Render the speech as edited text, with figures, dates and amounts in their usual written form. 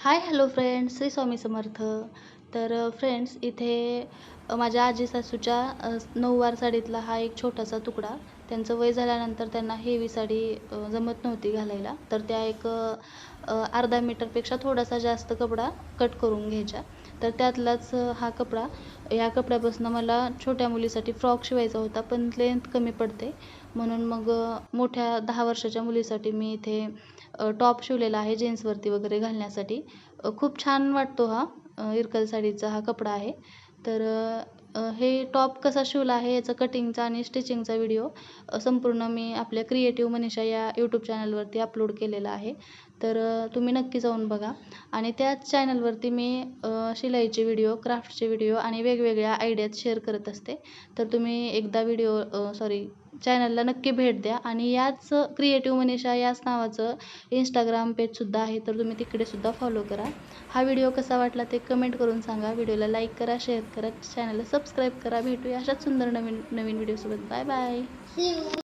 Hi hello friends, Shri Swami Samarth. तर friends, इथे माझ्या आजी सासूच्या नऊवार साडीतला हा एक छोटासा तुकडा. त्यांचं वय झाल्यानंतर त्यांना हेवी साडी जमत नव्हती घालायला, तर त्या एक अर्धा मीटरपेक्षा थोडासा जास्त कपडा कट करून घ्यायच्या. तर त्यातलाच हा कपडा, या कपड्यापासून मला छोट्या मुलीसाठी फ्रॉक शिवायचा होता, पण लेंथ कमी पडते म्हणून मग मोठ्या 10 वर्षाच्या मुलीसाठी मी इथे टॉप शिवलेला आहे जीन्सवरती वगैरे घालण्यासाठी. खूप छान वाटतो हा इरकल साडीचा हा कपडा आहे. तर हे टॉप कसा शिवला आहे याचा कटिंगचा आणि स्टिचिंगचा व्हिडिओ संपूर्ण मी आपल्या क्रिएटिव्ह मनीषा या यूट्यूब चॅनलवरती अपलोड केलेला आहे. तर तुम्ही नक्की जाऊन बघा. आणि त्याच चॅनलवरती मी शिलाईचे व्हिडिओ, क्राफ्टचे व्हिडिओ आणि वेगवेगळ्या आयडियाज शेअर करत असते. तर तुम्ही एकदा चॅनलला नक्की भेट द्या. आणि याच क्रिएटिव्ह मनीषा याच नावाचं इंस्टाग्राम पेजसुद्धा आहे, तर तुम्ही तिकडेसुद्धा फॉलो करा. हा व्हिडिओ कसा वाटला ते कमेंट करून सांगा. व्हिडिओला लाईक करा, शेअर करा, चॅनलला सबस्क्राईब करा. भेटूया अशाच सुंदर नवीन नवीन व्हिडिओसोबत. Bye bye.